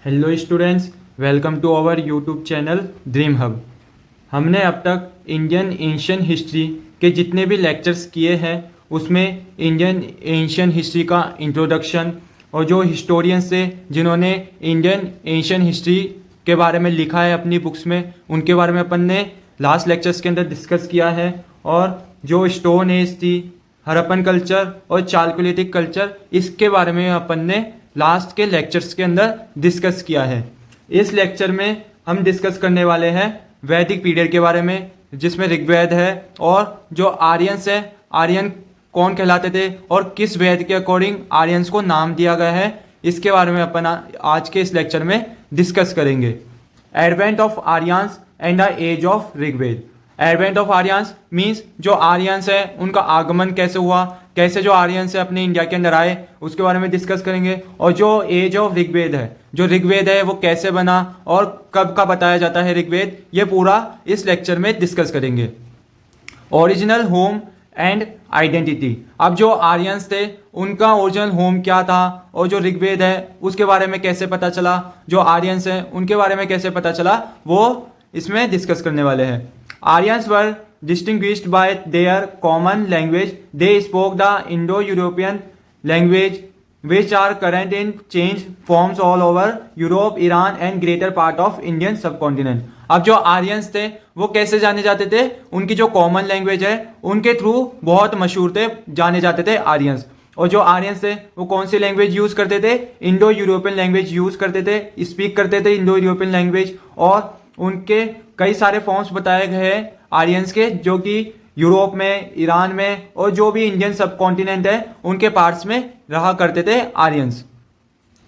Hello students, welcome to our YouTube channel Dream Hub. हमने अब तक इंडियन एंशियन हिस्ट्री के जितने भी लेक्चर्स किए हैं उसमें इंडियन एंशियन हिस्ट्री का इंट्रोडक्शन और जो हिस्टोरियंस थे जिन्होंने इंडियन एंशियन हिस्ट्री के बारे में लिखा है अपनी बुक्स में, उनके बारे में अपन ने लास्ट लेक्चर्स के अंदर डिस्कस किया है। और जो स्टोन एज थी, हड़प्पन कल्चर और चालकोलिथिक कल्चर, इसके बारे में अपन ने लास्ट के लेक्चर्स के अंदर डिस्कस किया है। इस लेक्चर में हम डिस्कस करने वाले हैं वैदिक पीरियड के बारे में, जिसमें ऋग्वेद है और जो आर्यंस है, आर्यन कौन कहलाते थे और किस वेद के अकॉर्डिंग आर्यंस को नाम दिया गया है, इसके बारे में अपन आज के इस लेक्चर में डिस्कस करेंगे। Advent of Aryans and the age of Rigveda. Advent of Aryans means जो आर्यंस है उनका आगमन कैसे हुआ, कैसे जो आर्यंस है अपने इंडिया के अंदर आए, उसके बारे में डिस्कस करेंगे। और जो एज ऑफ ऋग्वेद है, जो ऋग्वेद है वो कैसे बना और कब का बताया जाता है ऋग्वेद, ये पूरा इस लेक्चर में डिस्कस करेंगे। Original home and identity. अब जो आर्यंस थे उनका ओरिजिनल होम क्या था और जो ऋग्वेद है उसके बारे में कैसे पता चला, जो आर्यंस हैं उनके बारे में कैसे पता चला, वो इसमें डिस्कस करने वाले हैं। Aryans were distinguished by their common language. They spoke the Indo-European language, which are current in changed forms all over Europe, Iran and greater part of Indian subcontinent. अब जो आर्यंस थे वो कैसे जाने जाते थे, उनकी जो कॉमन लैंग्वेज है उनके थ्रू बहुत मशहूर थे, जाने जाते थे आर्यंस। और जो आर्यंस थे वो कौन सी लैंग्वेज यूज करते थे, इंडो यूरोपियन लैंग्वेज यूज करते थे, स्पीक करते थे इंडो यूरोपियन लैंग्वेज। और उनके कई सारे फॉर्म्स बताए गए हैं आर्यंस के, जो कि यूरोप में, ईरान में और जो भी इंडियन सब कॉन्टिनेंट है उनके पार्ट्स में रहा करते थे Aryans.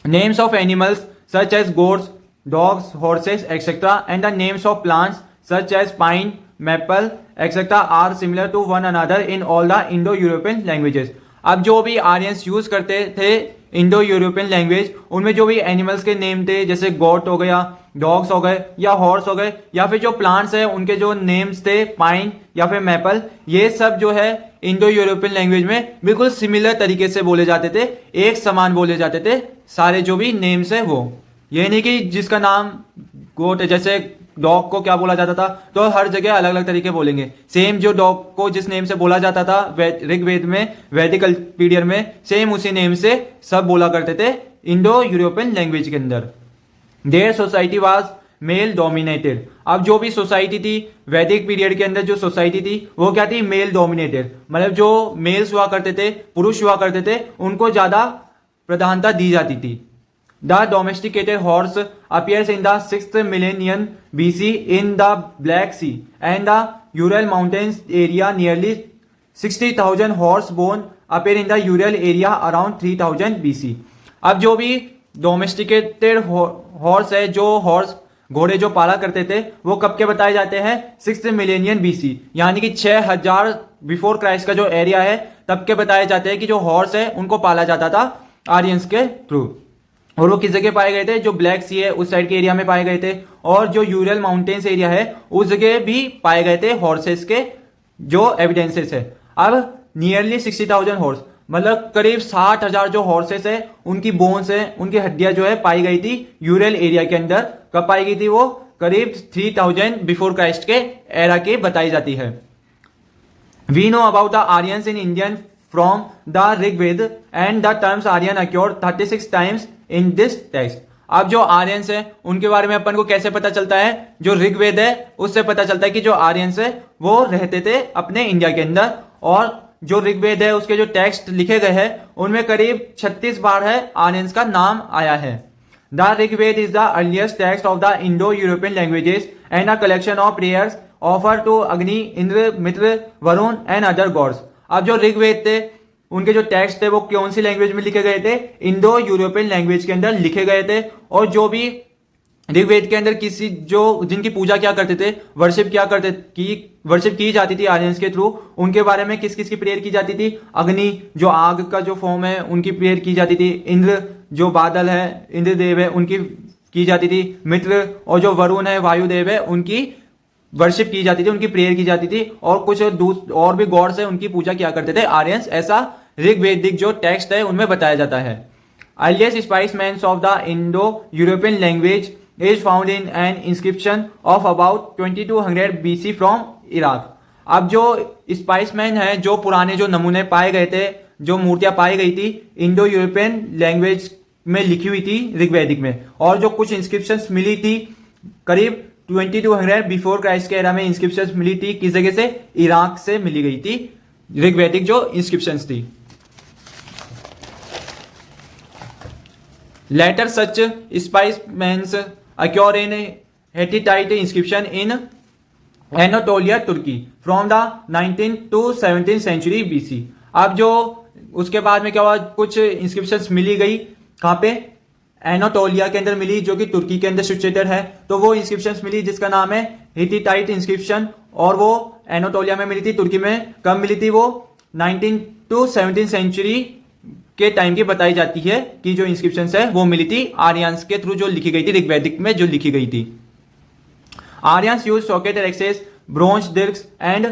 Names of animals such as goats, dogs, horses etcetera and the names of plants such as pine, maple etcetera are similar to one another in all the Indo European languages. अब जो भी Aryans use करते थे Indo European language, उनमें जो भी animals के name थे, जैसे गोट हो गया, डॉग्स हो गए या हॉर्स हो गए, या फिर जो प्लांट्स है उनके जो नेम्स थे पाइन या फिर मैपल, ये सब जो है इंडो यूरोपियन लैंग्वेज में बिल्कुल सिमिलर तरीके से बोले जाते थे, एक समान बोले जाते थे सारे जो भी नेम्स है वो। ये नहीं कि जिसका नाम गोट है, जैसे डॉग को क्या बोला जाता था, तो हर जगह अलग अलग तरीके बोलेंगे। सेम जो डॉग को जिस नेम से बोला जाता था ऋग्वेद में, वैदिक पीरियड में, सेम उसी नेम से सब बोला करते थे इंडो यूरोपियन लैंग्वेज के अंदर। Their society was male dominated. अब जो भी सोसाइटी थी वैदिक पीरियड के अंदर, जो सोसाइटी थी वो क्या थी, मेल डोमिनेटेड। मतलब जो मेल्स हुआ करते थे, पुरुष हुआ करते थे, उनको ज्यादा प्रधानता दी जाती थी। The domesticated horse appears in the 6th millennium BC in the Black Sea and the Ural Mountains area. Nearly 60,000 horse born appear in the Ural area around 3000 BC. अब जो भी डोमेस्टिकेटेड हॉर्स है, जो हॉर्स घोड़े जो पाला करते थे, वो कब के बताए जाते हैं, 6th मिलेनियम BC, यानी कि 6000 बिफोर क्राइस्ट का जो एरिया है तब के बताए जाते हैं कि जो हॉर्स है उनको पाला जाता था आर्यंस के थ्रू। और वो किस जगह पाए गए थे, जो ब्लैक सी है उस साइड के एरिया में पाए गए थे, और जो यूरल माउंटेन्स एरिया है उस जगह भी पाए गए थे हॉर्सेस के जो एविडेंसेस है। अब नियरली 60,000 हॉर्स, मतलब करीब 60,000 जो हॉर्सेस है उनकी बोन्स है, उनकी हड्डियां जो है पाई गई थी यूरल एरिया के अंदर। कब पाई गई थी, वो करीब 3000 बिफोर क्राइस्ट के एरा की बताई जाती है। We know about the Aryans in Indian from the Rigveda and the terms Aryan occur 36 times in this text. अब जो आर्यंस है उनके बारे में अपन को कैसे पता चलता है, जो ऋग्वेद है उससे पता चलता है कि जो आर्यंस है वो रहते थे अपने इंडिया के अंदर। और जो ऋग्वेद है उसके जो टेक्स्ट लिखे गए हैं उनमें करीब 36 बार है आर्यंस का नाम आया है। The Rigveda is the earliest text of the Indo European languages and a collection of prayers offer to Agni, Indra, Mitra, Varuna and other gods. अब जो ऋग्वेद थे उनके जो टेक्स्ट थे वो कौन सी लैंग्वेज में लिखे गए थे, इंडो यूरोपियन लैंग्वेज के अंदर लिखे गए थे। और जो भी ऋग्वेद के अंदर किसी जो जिनकी पूजा क्या करते थे, वर्शिप की जाती थी आर्यंस के थ्रू, उनके बारे में किस किस की प्रेयर की जाती थी, अग्नि जो आग का जो फॉर्म है उनकी प्रेयर की जाती थी, इंद्र जो बादल है, इंद्रदेव है, उनकी की जाती थी, मित्र और जो वरुण है, वायुदेव है, उनकी वर्शिप की जाती थी, उनकी प्रेयर की जाती थी। और कुछ और भी गॉड्स है उनकी पूजा किया करते थे आर्यंस, ऐसा ऋग्वेदिक जो टेक्स्ट है उनमें बताया जाता है। Earliest specimen of the Indo European language is found in an inscription of about 2200 BC from Iraq. अब जो स्पाइसमैन है, जो पुराने जो नमूने पाए गए थे, जो मूर्तियां पाई गई थी, इंडो यूरोपियन लैंग्वेज में लिखी हुई थी ऋग्वैदिक में, और जो कुछ इंस्क्रिप्शंस मिली थी करीब 2200 बिफोर क्राइस्ट के एरा में इंस्क्रिप्शंस मिली थी, किस जगह से? इराक से मिली गई थी ऋग्वैदिक जो इंस्क्रिप्शंस थी। Later such specimens occur in Hittite inscription in Anatolia Turkey from the 19th to 17th century BC। अब जो उसके बाद में क्या हुआ, कुछ इंस्क्रिप्शंस मिली गई, कहाँ पे? एनाटोलिया के अंदर मिली, जो कि तुर्की के अंदर सिचुएटेड है। तो वो इंस्क्रिप्शंस मिली जिसका नाम है हिटिटाइट इंस्क्रिप्शन, और वो एनाटोलिया में मिली थी, तुर्की में। कब मिली थी वो? 19th to 17th century के टाइम की बताई जाती है कि जो इंस्क्रिप्शंस है वो मिली थी आर्यंस के थ्रू, जो लिखी गई थी ऋग्वैदिक में, जो लिखी गई थी। Aryans use socketed axes bronze disks and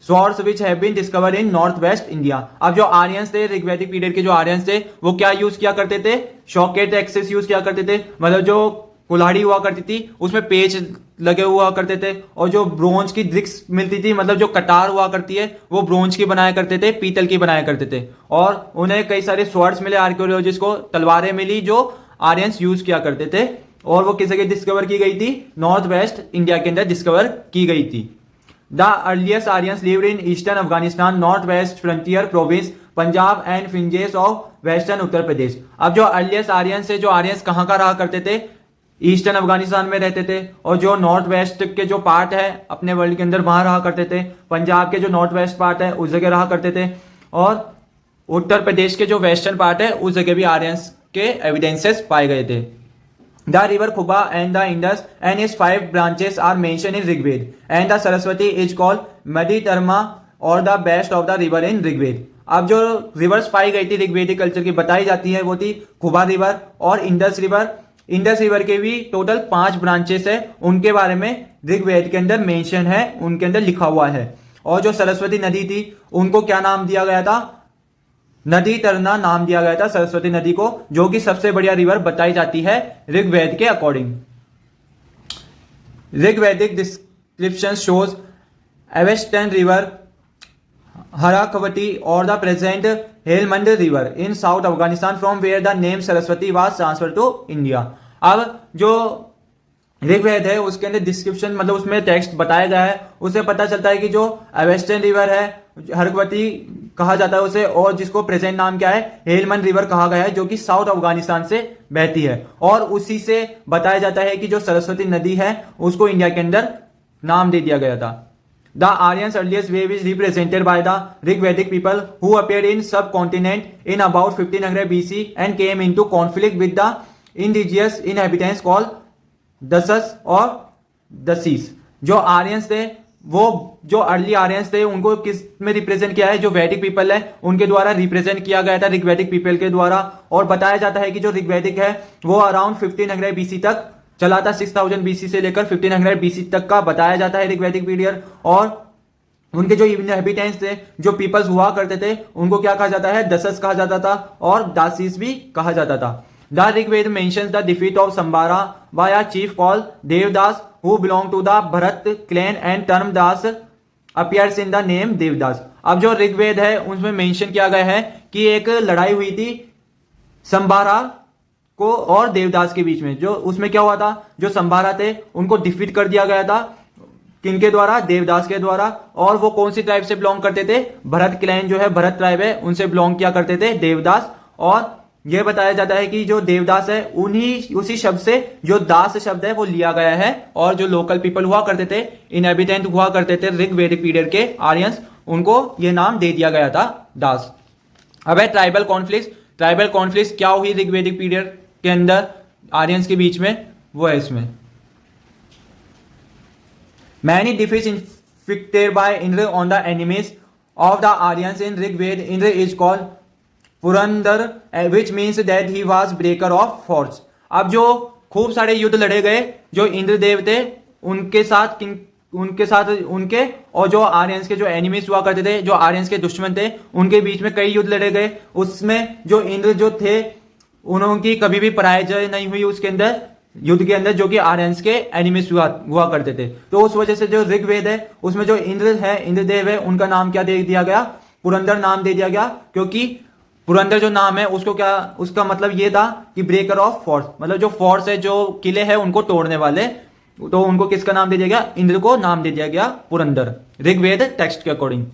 swords which have been discovered in north west India. अब जो आर्यंस थे, ऋग्वैदिक पीरियड के जो आर्यंस थे, वो क्या यूज किया करते थे? शॉकेट एक्सेस यूज किया करते थे, मतलब जो कुल्हाड़ी हुआ करती थी उसमें पेच लगे हुआ करते थे, और जो ब्रोंज की डिस्क मिलती थी, मतलब जो कटार हुआ करती है, वो ब्रोंज की बनाया करते थे, पीतल की बनाया करते थे। और उन्हें कई सारे स्वॉर्ड्स मिले आर्कियोलॉजिस्ट को, तलवारें मिली जो आर्यंस यूज किया करते थे, और वो किस जगह डिस्कवर की गई थी? नॉर्थ वेस्ट इंडिया के अंदर डिस्कवर की गई थी। The earliest Aryans lived in eastern Afghanistan, north west frontier province, Punjab and fringes of western Uttar Pradesh. अब जो अर्लीस्ट आर्यंस है, जो आर्यंस कहाँ का रहा करते थे? ईस्टर्न अफगानिस्तान में रहते थे, और जो नॉर्थ वेस्ट के जो पार्ट है अपने वर्ल्ड के अंदर, वहां रहा करते थे। पंजाब के जो नॉर्थ वेस्ट पार्ट है उस जगह रहा करते थे, और उत्तर प्रदेश के जो वेस्टर्न पार्ट है उस जगह भी आर्यंस के एविडेंसेस पाए गए थे। The river Kuba and the Indus and its 5 branches are mentioned in Rigved, and the Saraswati is called Madhyadharma or the best of the river in Rigved। अब जो रिवर्स पाई गई थी ऋग्वेदिक कल्चर की बताई जाती है, वो थी खुबा रिवर और इंडस रिवर। इंडस रिवर के भी टोटल 5 ब्रांचेस है, उनके बारे में ऋग्वेद के अंदर मेंशन है, उनके अंदर लिखा हुआ है। और जो सरस्वती नदी थी, उनको क्या नाम दिया गया था? नदी तरना नाम दिया गया था सरस्वती नदी को, जो कि सबसे बढ़िया रिवर बताई जाती है ऋग्वेद के according. Rigvedic description shows Avestan river Harahvaiti or the present Helmand river in south Afghanistan, from where the name Saraswati was transfer to India. अब जो ऋग्वेद है उसके अंदर डिस्क्रिप्शन, मतलब उसमें टेक्स्ट बताया गया है, उससे पता चलता है कि जो वेस्टर्न रिवर है, हरकवती कहा जाता है उसे, और जिसको प्रेजेंट नाम क्या है? हेलमंड रिवर कहा गया है, जो कि साउथ अफगानिस्तान से बहती है। और उसी से बताया जाता है कि जो सरस्वती नदी है उसको इंडिया के अंदर नाम दे दिया गया था। The Aryans earliest wave is represented by the Rigvedic people who appeared in subcontinent in about 1500 BC and came into conflict with the indigenous inhabitants called Dasas और दसीस। जो आर्यंस थे, वो जो अर्ली आर्यंस थे, उनको किस में रिप्रेजेंट किया है? जो वैदिक पीपल है उनके द्वारा रिप्रेजेंट किया गया था, ऋग्वैदिक पीपल के द्वारा। और बताया जाता है कि जो ऋग्वैदिक है वो अराउंड 1500 BC तक चला था, 6000 BC से लेकर 1500 BC तक का बताया जाता है ऋग्वैदिक पीरियड। और उनके जो इनहेबिटेंट्स थे, जो पीपल्स हुआ करते थे, उनको क्या कहा जाता है? दसस कहा जाता था, और दासीस भी कहा जाता था। The Rigved mentions the defeat of Sambara by a chief called Devdas who belonged to the Bharat clan and term Das appears in the name Devdas। अब जो ऋग्वेद है उसमें मेंशन किया गया है कि एक लड़ाई हुई थी संबारा को और देवदास के बीच में। जो उसमें क्या हुआ था? जो संबारा थे उनको डिफीट कर दिया गया था, किनके द्वारा? देवदास के द्वारा। और वो कौन सी ट्राइब से बिलोंग करते थे? भरत क्लैन जो है, भरत ट्राइब है, उनसे बिलोंग किया करते थे देवदास। और यह बताया जाता है कि जो देवदास है उसी शब्द से जो दास शब्द है वो लिया गया है, और जो लोकल पीपल हुआ करते थे, इनहेबिटेंट हुआ करते थे ऋग्वैदिक पीरियड के आर्यंस, उनको यह नाम दे दिया गया था दास। अब है ट्राइबल कॉन्फ्लिक्ट। ट्राइबल कॉन्फ्लिक्ट क्या हुई ऋग्वैदिक पीरियड के अंदर आर्यंस के बीच में? वो है इसमें many defeats inflicted by Indra on the enemies of the Aryans in Rigved. Indra is called Purandar, which means that he was breaker of force. अब जो खूब सारे युद्ध लड़े गए जो इंद्रदेव थे उनके साथ उनके और जो आर्यंस के जो एनिमीज हुआ करते थे, जो आर्यंस के दुश्मन थे, उनके बीच में कई युद्ध लड़े गए। उसमें जो इंद्र जो थे उनकी कभी भी पराजय नहीं हुई उसके अंदर, युद्ध के अंदर, जो कि आर्यंस के एनिमीज हुआ करते थे। तो उस वजह से जो ऋग्वेद है उसमें जो इंद्र है, इंद्रदेव है, उनका नाम क्या दे दिया गया? पुरंदर नाम दे दिया गया, क्योंकि पुरंदर जो नाम है उसको क्या, उसका मतलब ये था कि ब्रेकर ऑफ फोर्स, मतलब जो फोर्स है, जो किले हैं उनको तोड़ने वाले, तो उनको किसका नाम दे दिया गया? इंद्र को नाम दे दिया गया पुरंदर, ऋग्वेद टेक्स्ट के according.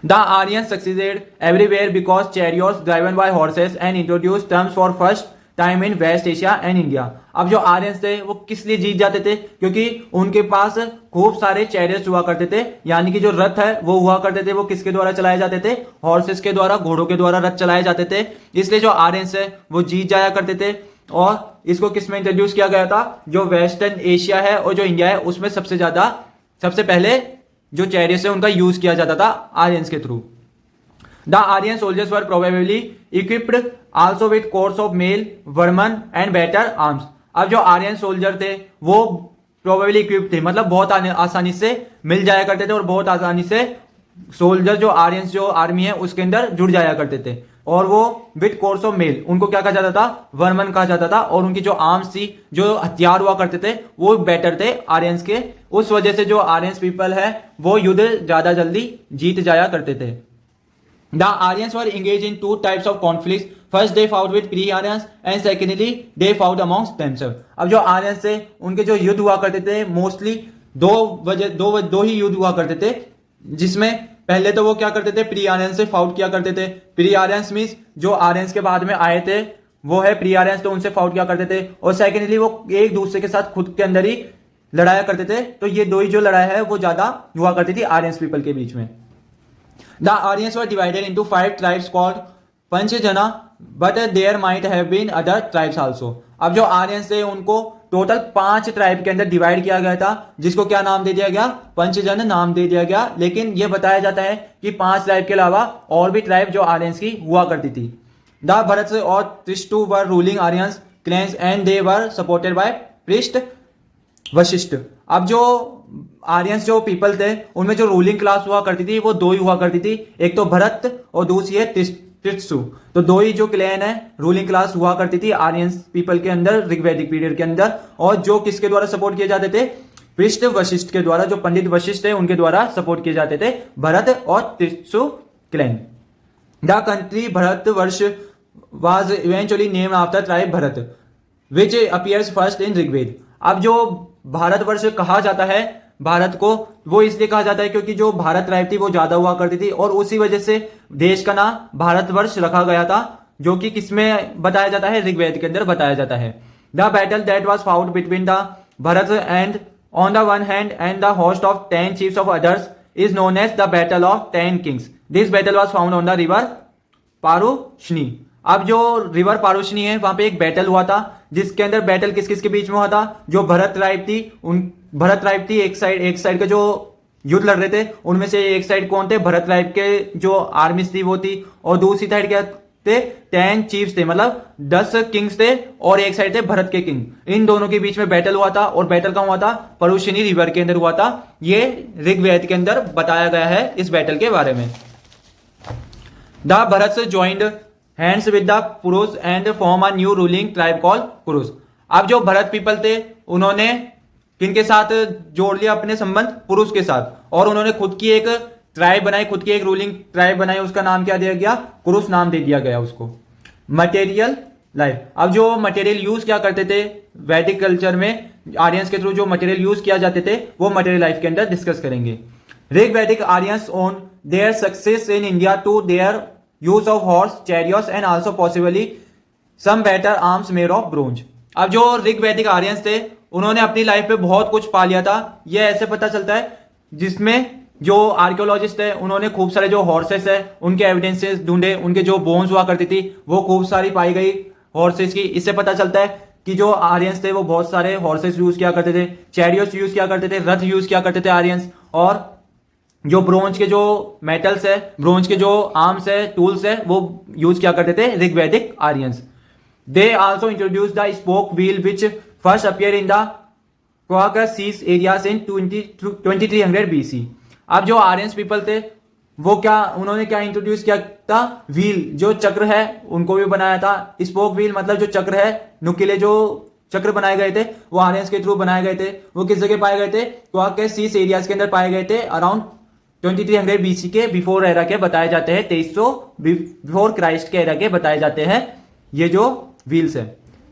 The Aryans succeeded everywhere because chariots driven by horses and introduced terms for first time in west Asia and India. अब जो आर्यंस थे वो किस लिए जीत जाते थे? क्योंकि उनके पास खूब सारे चैरियट्स हुआ करते थे, यानी कि जो रथ है वो हुआ करते थे, वो किसके द्वारा चलाए जाते थे? हॉर्सेस के द्वारा, घोड़ों के द्वारा रथ चलाए जाते थे। इसलिए जो आर्यंस है वो जीत जाया करते थे। और इसको किस में इंट्रोड्यूस किया गया था? जो वेस्टर्न एशिया है और जो इंडिया है उसमें सबसे पहले जो चैरियट्स है उनका यूज किया जाता था आर्यंस के through. The Aryan soldiers were probably equipped also with cords of mail, vermin and better arms. अब जो आर्यन सोल्जर थे वो प्रोबेबली इक्विप्ड थे, मतलब बहुत आसानी से मिल जाया करते थे और बहुत आसानी से सोल्जर, जो आर्यंस जो आर्मी है उसके अंदर जुड़ जाया करते थे। और वो विथ कोर्स ऑफ मेल, उनको क्या कहा जाता था? वर्मन कहा जाता था। और उनकी जो आर्म्स थी, जो हथियार हुआ करते थे, वो बेटर थे आर्यंस के। उस वजह से जो आर्यंस पीपल है वो युद्ध ज्यादा जल्दी जीत जाया करते थे। The Aryans were engaged in two types of conflicts. First, they fought with pre-Aryans, and secondly, they fought amongst themselves. अब जो आर्यंस थे उनके जो युद्ध हुआ करते थे मोस्टली दो ही युद्ध हुआ करते थे, जिसमें पहले तो वो क्या करते थे? प्री आर्यंस से फाउट किया करते थे। प्री आर्यंस मीन्स जो आर्यंस के बाद में आए थे वो है प्री आर्यंस, तो उनसे फाउट किया करते थे। और सेकेंडली वो एक दूसरे के साथ खुद के अंदर ही लड़ाया करते थे। तो ये दो ही जो लड़ाई है वो ज्यादा हुआ करती थी आर्यंस पीपल के बीच में। The Aryans were divided into 5 tribes called Panchjana, but there might have been other tribes also. अब जो आर्यंस थे उनको टोटल 5 ट्राइब के अंदर डिवाइड किया गया था, जिसको क्या नाम दे दिया गया? पंचजन नाम दे दिया गया। लेकिन यह बताया जाता है कि 5 ट्राइब के अलावा और भी ट्राइब जो आर्यंस की हुआ करती थी। द भरत और Tritsu were ruling Aryans clans and they were supported by priest Vashishtha. अब जो आर्यंस जो पीपल थे उनमें जो रूलिंग क्लास हुआ करती थी वो दो ही हुआ करती थी, एक तो भरत और दूसरी है त्रिष्टु। तो दो ही जो क्लैन है, रूलिंग क्लास हुआ करती थी आर्यंस पीपल के अंदर ऋग्वैदिक पीरियड के अंदर। और जो किसके द्वारा सपोर्ट किए जाते थे? पृष्ठ वशिष्ठ के द्वारा, जो पंडित वशिष्ठ है उनके द्वारा सपोर्ट किए जाते थे भरत और Tritsu clan. The country Bharatvarsha was eventually named after tribe Bharata which appears first in Rigveda. अब जो भारतवर्ष कहा जाता है भारत को, वो इसलिए कहा जाता है क्योंकि जो भारत ट्राइब थी वो ज्यादा हुआ करती थी और उसी वजह से देश का नाम भारतवर्ष रखा गया था, जो कि किसमें बताया जाता है? ऋग्वेद के अंदर बताया जाता है। The battle that was fought between the Bharata and on the one hand and the host of 10 chiefs of others is known as the battle of 10 kings. This battle was found on the river Parushni. अब जो river पारुशनी है वहां पे एक battle हुआ था, जिसके अंदर बैटल किस किस के बीच में हुआ था? जो भरत ट्राइब थी एक साइड के जो युद्ध लड़ रहे थे उनमें से एक साइड कौन थे? भरत ट्राइब के जो आर्मी थी वो थी। और दूसरी साइड क्या थे? 10 चीफ्स थे, मतलब 10 किंग्स थे और एक साइड थे भरत के किंग। इन दोनों के बीच में बैटल हुआ था और बैटल कहां हुआ था? परुशनी रिवर के अंदर हुआ था। ये ऋग्वेद के अंदर बताया गया है इस बैटल के बारे में। The Bharata joined hands with the Purush and form a new ruling tribe called Purush. अब जो भरत पीपल थे उन्होंने किनके साथ जोड़ लिया अपने संबंध? पुरुष के साथ। और उन्होंने खुद की एक ट्राइब बनाई, खुद की एक रूलिंग ट्राइब बनाई। उसका नाम क्या दिया गया? कुरुष नाम दे दिया गया उसको। Material life. अब जो मटेरियल यूज क्या करते थे वैदिक कल्चर में, आर्यंस के थ्रू जो मटेरियल यूज किया जाते थे वो मटेरियल लाइफ के अंदर डिस्कस करेंगे। Rigvedic Aryans own their success in India to their use of horse, chariots and also possibly some better arms made of bronze. अब जो ऋग्वैदिक आर्यंस थे उन्होंने अपनी लाइफ पे बहुत कुछ पा लिया था, ये ऐसे पता चलता है, जिसमें जो आर्कियोलॉजिस्ट है उन्होंने खूब सारे जो हॉर्सेस है उनके एविडेंसेस ढूंढे, उनके जो बोन्स हुआ करती थी वो खूब सारी पाई गई हॉर्सेस की। इससे पता चलता है कि जो आर्यंस थे वो बहुत सारे हॉर्सेस यूज किया करते थे, चैरियट्स यूज किया करते थे, रथ यूज किया करते थे आर्यंस। और जो ब्रोंज के जो मेटल्स है, ब्रोंज के जो आर्म्स है, टूल्स है, वो यूज किया करते थे Rigvedic Aryans. They also introduce the spoke wheel which first appear in the Caucasus areas in 2300 BC। अब जो आर्यंस पीपल थे वो क्या उन्होंने क्या इंट्रोड्यूस किया था, व्हील जो चक्र है उनको भी बनाया था। स्पोक व्हील मतलब जो चक्र है, नुकीले जो चक्र बनाए गए थे वो आर्यंस के थ्रू बनाए गए थे। वो किस जगह पाए गए थे, क्वाक के सीस एरियाज के अंदर पाए गए थे। अराउंड 2300 बीसी के बिफोर एरा के बताए जाते हैं, 2300 बिफोर क्राइस्ट के एरा के बताए जाते हैं ये जो व्हील्स है।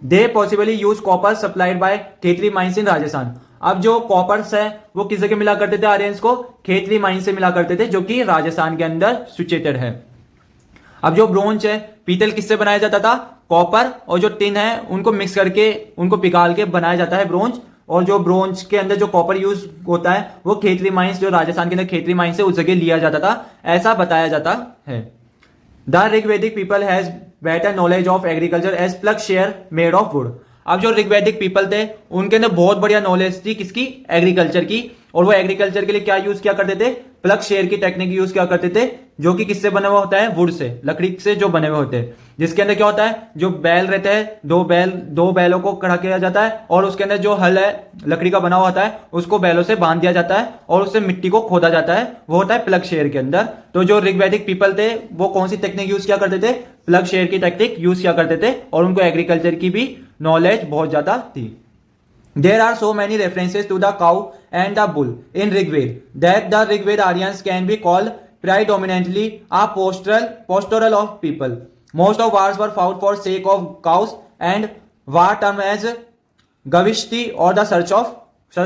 They possibly use copper supplied by Khetri mines in Rajasthan. अब जो कॉपर्स है वो किस जगह मिला करते थे आर्यंस को, खेतरी माइन से मिला करते थे जो कि राजस्थान के अंदर सिचुएटेड है। अब जो ब्रोंज है, पीतल किससे बनाया जाता था, कॉपर और जो टिन है उनको मिक्स करके उनको पिघाल के बनाया जाता है ब्रोंज। और जो ब्रोंज के अंदर जो कॉपर यूज होता है वो खेतरी माइंस, जो राजस्थान के अंदर खेतरी माइंस है उस जगह लिया जाता था, ऐसा बताया जाता है। The Rigvedic people has better knowledge of agriculture as ploughshare made of wood. अब जो ऋग्वैदिक पीपल थे उनके अंदर बहुत बढ़िया नॉलेज थी किसकी, एग्रीकल्चर की। और वो एग्रीकल्चर के लिए क्या यूज किया करते थे, प्लग शेयर की टेक्निक यूज किया करते थे, जो कि किससे बना हुआ होता है, वुड से, लकड़ी से जो बने हुए होते हैं। जिसके अंदर क्या होता है, जो बैल रहते हैं, दो बैलों को खड़ा किया जाता है और उसके अंदर जो हल है लकड़ी का बना हुआ होता है उसको बैलों से बांध दिया जाता है और उससे मिट्टी को खोदा जाता है, वो होता है प्लग शेयर के अंदर। तो जो ऋग्वैदिक पीपल थे वो कौन सी टेक्निक यूज किया करते थे, प्लग शेयर की टेक्निक यूज किया करते थे और उनको एग्रीकल्चर की भी नॉलेज बहुत ज्यादा थी। There are so many references to the cow and the bull in Rigved that the Rigved Aryans can be called predominantly a pastoral of people. Most of wars were fought for sake of cows and war term as Gavishti or the search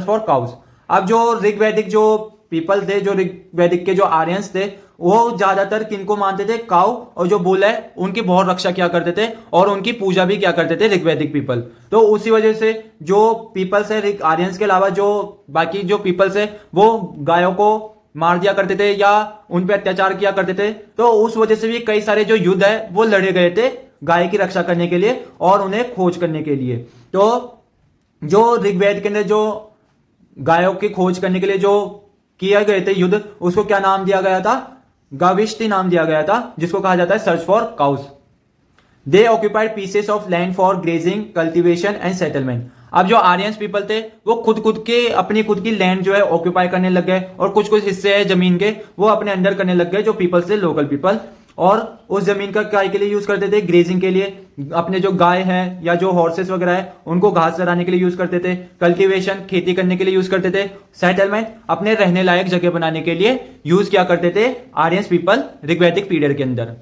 for cows. अब जो ऋग्वैदिक जो people थे, जो ऋग्वैदिक के जो Aryans थे, वो ज्यादातर किनको मानते थे, काउ और जो बुल है उनकी बहुत रक्षा किया करते थे और उनकी पूजा भी किया करते थे ऋग्वैदिक पीपल। तो उसी वजह से जो पीपल्स है आर्यंस के अलावा जो बाकी जो पीपल्स है वो गायों को मार दिया करते थे या उन पे अत्याचार किया करते थे। तो उस वजह से भी कई सारे जो युद्ध है वो लड़े गए थे गाय की रक्षा करने के लिए और उन्हें खोज करने के लिए। तो जो ऋग्वेद के अंदर जो गायों की खोज करने के लिए जो किए गए थे युद्ध, उसको क्या नाम दिया गया था, गाविष्टि नाम दिया गया था, जिसको कहा जाता है search for cows. They occupied pieces of land for grazing, cultivation and settlement. अब जो आर्यंस पीपल थे वो खुद के अपनी खुद की लैंड जो है ऑक्यूपाई करने लग गए और कुछ हिस्से है जमीन के वो अपने अंडर करने लग गए, जो पीपल्स थे लोकल पीपल। और उस जमीन का काय के लिए यूज करते थे, ग्रेजिंग के लिए, अपने जो गाय है या जो हॉर्सेस वगैरह है उनको घास चराने के लिए यूज करते थे, कल्टीवेशन खेती करने के लिए यूज करते थे, सेटलमेंट अपने रहने लायक जगह बनाने के लिए यूज किया करते थे आर्यंस पीपल ऋग्वैदिक पीरियड के अंदर।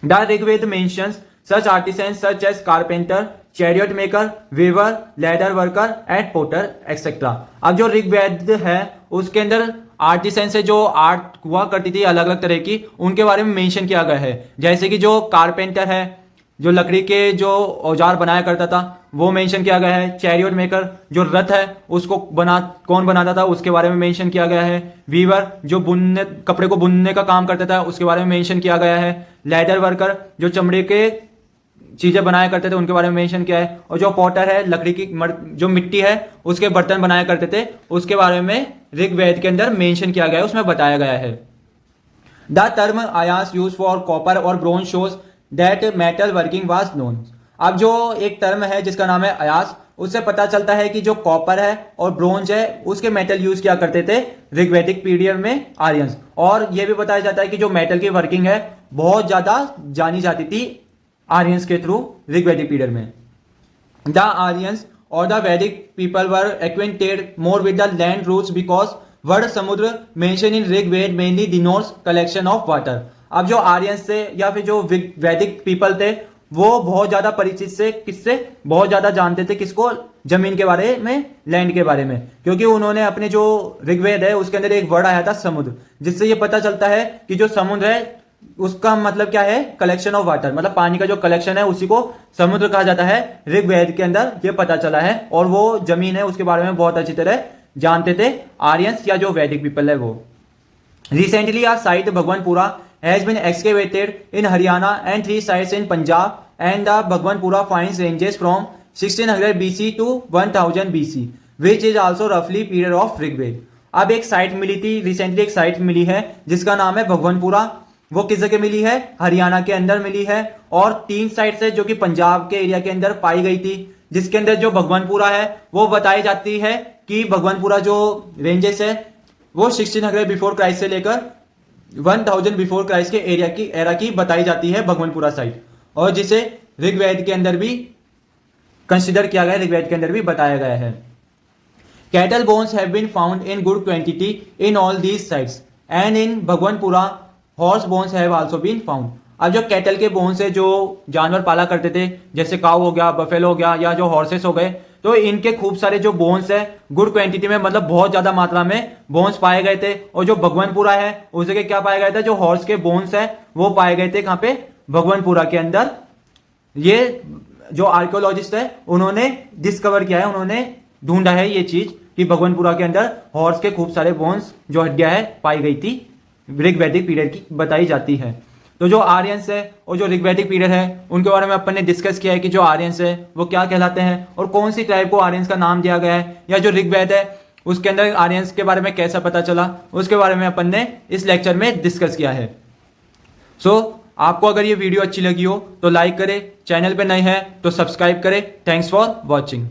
The Rigveda mentions such artisans such as carpenter, chariot maker, weaver, ladder worker and potter etc. अब जो ऋग्वेद है उसके अंदर आर्टिसन से जो आर्ट हुआ करती थी अलग अलग तरह की, उनके बारे में मेंशन किया गया है। जैसे कि जो कारपेंटर है, जो लकड़ी के जो औजार बनाया करता था वो मेंशन किया गया है। चैरियट मेकर जो रथ है उसको कौन बनाता था उसके बारे में मेंशन किया गया है। वीवर जो कपड़े को बुनने का काम करता था उसके बारे में मेंशन किया गया है। लैडर वर्कर जो चमड़े के चीजें बनाया करते थे उनके बारे में मेंशन किया है। और जो पॉटर है लकड़ी की जो मिट्टी है उसके बर्तन बनाया करते थे उसके बारे में ऋग्वेद के अंदर मेंशन किया गया है, उसमें बताया गया है। The term ayas use for copper और bronze shows that metal working was known. अब जो एक टर्म है जिसका नाम है अयास, उससे पता चलता है कि जो कॉपर है और ब्रोंज है उसके मेटल यूज किया करते थे ऋग्वैदिक पीरियड में आर्यंस। और यह भी बताया जाता है कि जो मेटल की वर्किंग है बहुत ज्यादा जानी जाती थी आर्यंस के थ्रू ऋग्वैदिक पीरियड में। द आर्यंस और the Vedic people were acquainted more with the land routes because word samudra mention in Rigveda mainly denotes collection of water. अब जो आर्यंस थे या फिर जो वैदिक पीपल थे वो बहुत ज्यादा परिचित से किससे बहुत ज्यादा जानते थे, किसको, जमीन के बारे में, लैंड के बारे में, क्योंकि उन्होंने अपने जो ऋग्वेद है उसके अंदर एक वर्ड आया था समुद्र, जिससे ये पता चलता है कि जो समुद्र है उसका मतलब क्या है, कलेक्शन ऑफ वाटर, मतलब पानी का जो कलेक्शन है उसी को समुद्र कहा जाता है। ऋग्वेद के अंदर ये पता चला है और वो जमीन है उसके बारे में बहुत अच्छी तरह जानते थे आर्यंस या जो वैदिक पीपल है वो। Recently a site Bhagwanpura has been excavated in Haryana and 3 sites in Punjab and the Bhagwanpura finds ranges from 1600 BC to 1000 BC which is also रफली पीरियड ऑफ ऋग्वेद। अब एक साइट मिली थी, रिसेंटली एक साइट मिली है जिसका नाम है भगवानपुरा। वो किस जगह मिली है, हरियाणा के अंदर मिली है और 3 साइट्स है जो कि पंजाब के एरिया के अंदर पाई गई थी, जिसके अंदर जो भगवानपुरा है वो बताई जाती है कि भगवानपुरा जो रेंजेस है वो 1600 बिफोर क्राइस्ट से लेकर 1000 बिफोर क्राइस्ट के एरा की बताई जाती है भगवानपुरा साइट, और जिसे ऋग्वेद के अंदर भी कंसिडर किया गया है, ऋग्वेद के अंदर भी बताया गया है। Cattle bones have been found in good quantity in all these sites and in Bhagwanpura horse bones have also been found. अब जो कैटल के बोन्स है, जो जानवर पाला करते थे, जैसे काऊ हो गया, बफेलो हो गया, या जो हॉर्सेस हो गए, तो इनके खूब सारे जो बोन्स है गुड क्वांटिटी में, मतलब बहुत ज्यादा मात्रा में बोन्स पाए गए थे। और जो भगवानपुरा है उस जगह क्या पाया गया था, जो हॉर्स के बोन्स है वो पाए गए थे कहां पे, भगवानपुरा के अंदर। ये जो आर्कियोलॉजिस्ट है उन्होंने डिस्कवर किया है, उन्होंने ढूंढा है ये चीज कि भगवानपुरा के अंदर हॉर्स के खूब सारे बोन्स जो हड्डियां है पाई गई थी, ऋग्वैदिक पीरियड की बताई जाती है। तो जो आर्यंस है और जो ऋग्वैदिक पीरियड है उनके बारे में अपन ने डिस्कस किया है कि जो आर्यंस है वो क्या कहलाते हैं और कौन सी ट्राइब को आर्यंस का नाम दिया गया है, या जो ऋग्वेद है उसके अंदर आर्यंस के बारे में कैसा पता चला, उसके बारे में अपन ने इस लेक्चर में डिस्कस किया है। आपको अगर ये वीडियो अच्छी लगी हो तो लाइक करें, चैनल पे नए हैं तो सब्सक्राइब करें। Thanks for watching.